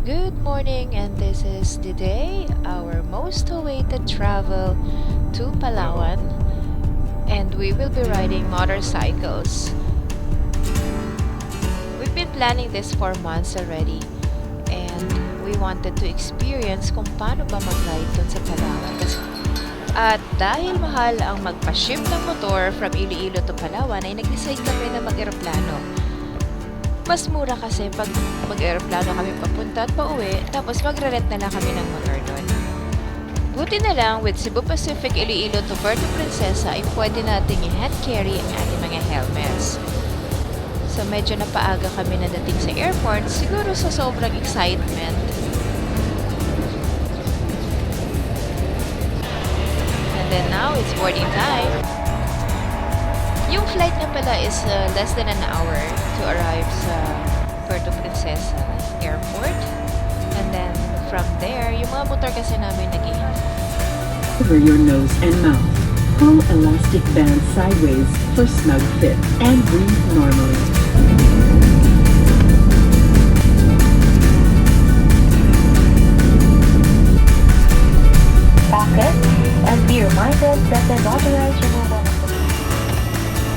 Good morning, and this is the day, our most awaited travel to Palawan, and we will be riding motorcycles. We've been planning this for months already, and we wanted to experience kung paano ba mag-ride dun sa Palawan. At dahil mahal ang magpa-ship ng motor from Iloilo to Palawan, ay nag-decide kami na mag-eroplano. Mas mura kasi pag mag-aeroplano kami papunta at pauwi, tapos magre-rent na lang kami ng motor doon. Buti na lang, with Cebu Pacific Iloilo to Puerto Princesa, ay pwede nating i-hand carry ang ating mga helmets. So medyo napaaga kami na dating sa airport, siguro sa sobrang excitement. And then now, it's boarding time. Yung flight na pala is less than an hour to arrive sa Puerto Princesa Airport. And then from there, yung mga motor kasi namin nag-iintay. Cover your nose and mouth. Pull elastic band sideways for snug fit and breathe normally. Pocket, and be reminded that the authorized removal of the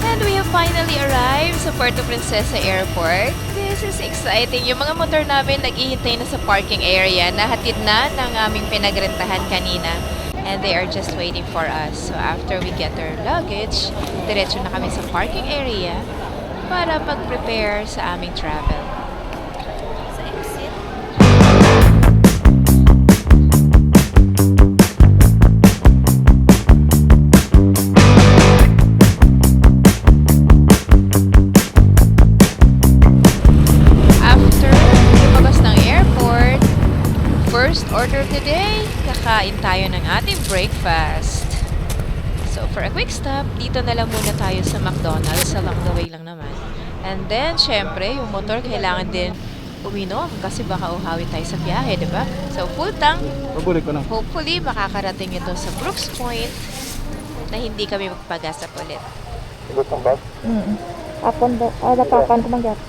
And we have finally arrived sa Puerto Princesa Airport. This is exciting. Yung mga motor namin naghihintay na sa parking area. Nahatid na ng aming pinagrentahan kanina. And they are just waiting for us. So after we get our luggage, diretso na kami sa parking area para mag-prepare sa aming travel. After lumabas ng airport, first order of the day, kakain tayo ng ating breakfast. So for a quick stop, dito na lang muna tayo sa McDonald's, along the way lang naman. And then, syempre, yung motor kailangan din uminom kasi baka uhawi tayo sa biyahe, di ba? So full tank, Paborit ko na. hopefully makakarating ito sa Brooks Point na hindi kami magpagasap ulit. Ibot ng bag? Apon do, dapakan tumanggap.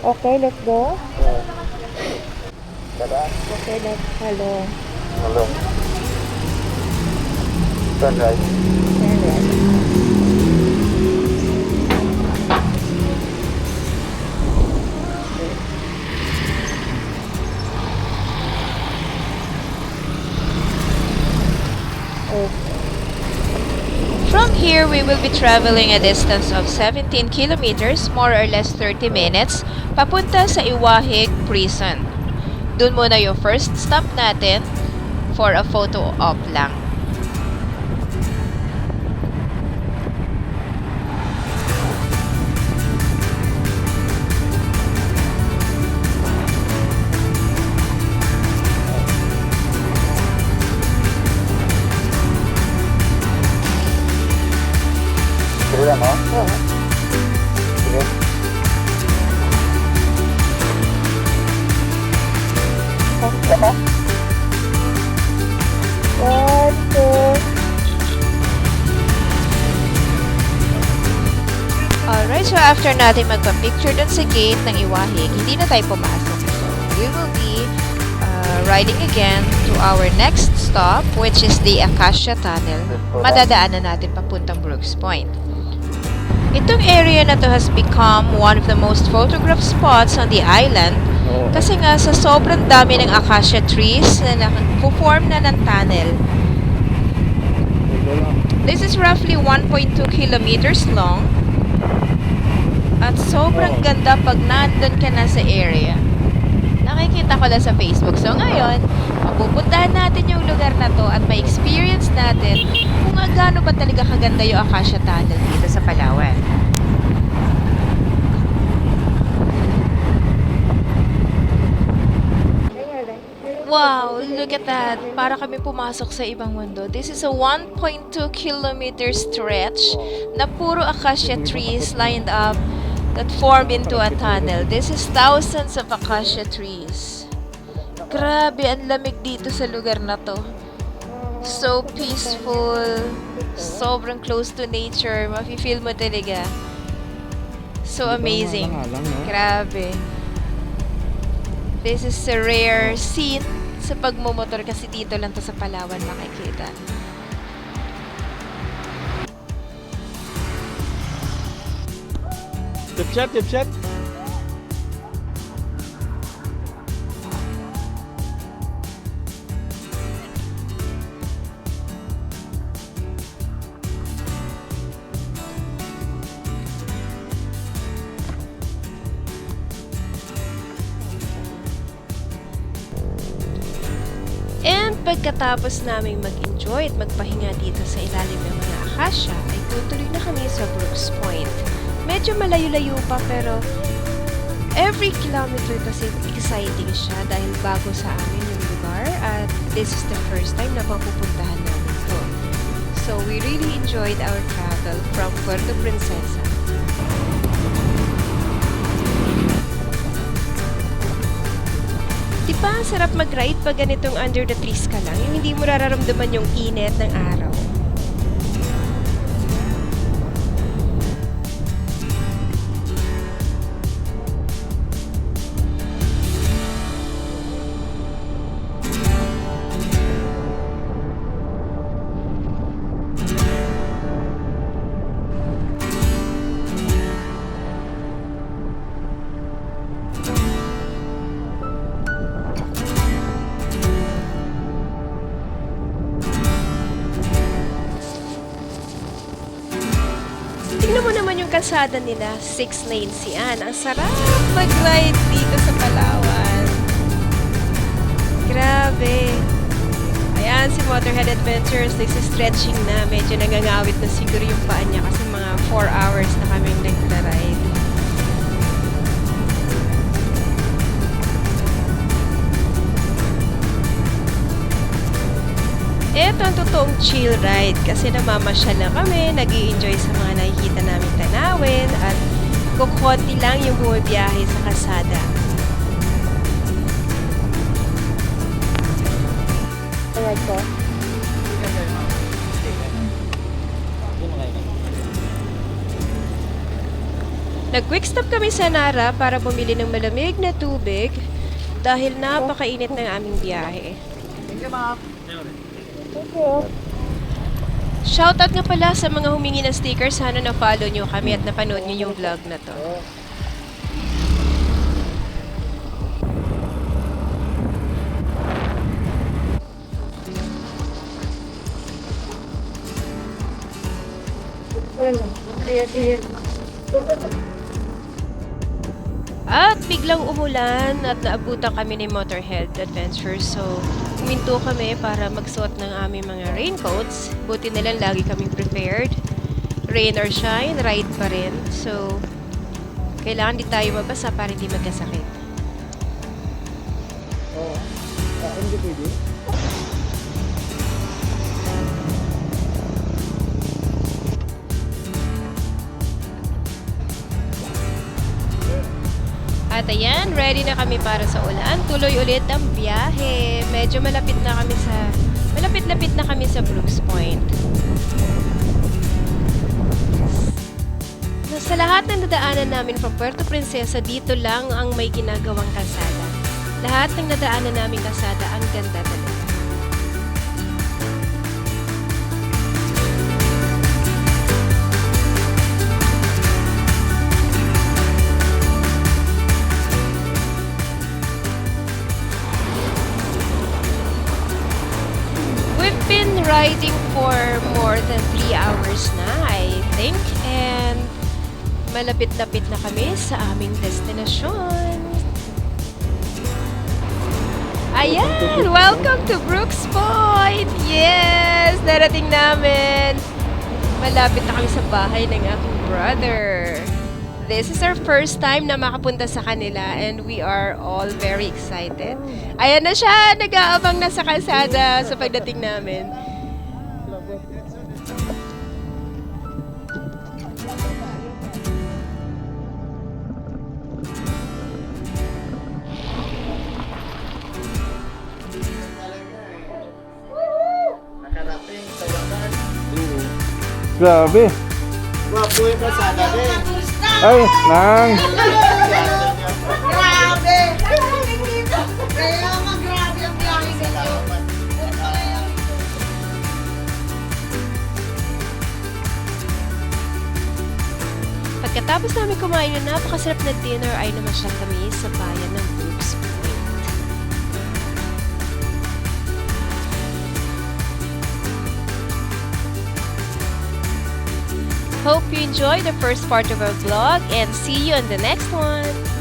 Okay, let's go. Dadaan. Okay, let's hello. Hello. Sunrise. From here, we will be traveling a distance of 17 kilometers, more or less 30 minutes, papunta sa Iwahig Prison. Doon muna yung first stop natin for a photo op lang. Sige lang, no? Sige. Tama? One, two. Alright, so after natin magpa-picture dun sa gate ng Iwahig, hindi na tayo pumasok. So, we will be riding again to our next stop, which is the Acacia Tunnel. Madadaanan natin papuntang Brooks Point. Itong area na to has become one of the most photographed spots on the island kasi nga sa sobrang dami ng acacia trees na nag-form na ng tunnel. This is roughly 1.2 kilometers long at sobrang ganda pag nandun ka na sa area. Nakikita ko lang sa Facebook. So ngayon, mapupuntahan natin yung lugar na to at may experience natin kung gaano ba talaga kaganda yung Acacia Tunnel dito sa Palawan. Wow, look at that. Para kami pumasok sa ibang mundo. This is a 1.2 kilometer stretch na puro acacia trees lined up that form into a tunnel. This is thousands of acacia trees. Grabe, ang lamig dito sa lugar na to. So peaceful. Sobrang close to nature. Mafe-feel mo talaga. So amazing. Grabe. This is a rare scene sa pagmumotor kasi dito lang to sa Palawan makikita. Dipshot, dipshot. And pagkatapos naming mag-enjoy at magpahinga dito sa ilalim ng mga akasya, ay tutuloy na kami sa Brooks Point. Medyo malayo-layo pa pero every kilometer kasi exciting siya dahil bago sa amin yung lugar at this is the first time na mapupuntahan namin to. So we really enjoyed our travel from Puerto Princesa. Di ba, sarap mag-ride pag ganitong under the trees ka lang, yung hindi mo nararamdaman yung init ng araw. Tingnan mo naman yung kalsada nila, 6 lanes yan. Ang sarap mag-ride dito sa Palawan. Grabe. Ayan, si Motorhead Adventures, nagsa-stretching na. Medyo nangangawit na siguro yung paa niya kasi mga 4 hours na kaming nagla-ride. Ito ang totoong chill ride kasi namamasyal lang kami, nag-i-enjoy sa mga nakikita namin tanawin at kukunti lang yung bumibiyahe sa kalsada. Ayan ko. Nag-quick stop kami sa Nara para bumili ng malamig na tubig dahil napakainit ng aming biyahe. Thank you. Shoutout nga pala sa mga humingi ng sticker. Sana na-follow nyo kami at napanood nyo yung vlog na to. At biglang umulan at naabutan kami ni Motorhead Adventures. So, huminto kami para magsuot ng aming mga raincoats. Buti na lang lagi kaming prepared. Rain or shine, ride pa rin. So, kailangan di tayo mabasa para hindi magkasakit. Hindi pwede. At ayan, ready na kami para sa ulan. Tuloy ulit ang biyahe. Medyo malapit na kami sa Brooks Point. Sa lahat ng nadaanan namin from Puerto Princesa, dito lang ang may ginagawang kalsada. Lahat ng nadaanan namin kalsada, ang ganda talaga. We've been riding for more than 3 hours na, I think. And malapit-lapit na kami sa aming destinasyon. Ayan! Welcome to Brooks Point! Yes! Darating namin! Malapit na kami sa bahay ng aking brother. This is our first time na makapunta sa kanila and we are all very excited. Ayan na siya! Nag-aabang na sa kalsada sa pagdating namin. Grabe. Wapo yung kasada din. Ay, nang. Grabe! Pagkatapos namin kumain ng napakasarap na dinner ay namasyal kami sa bayan ng Brooks Point. Hope you enjoyed the first part of our vlog and see you on the next one!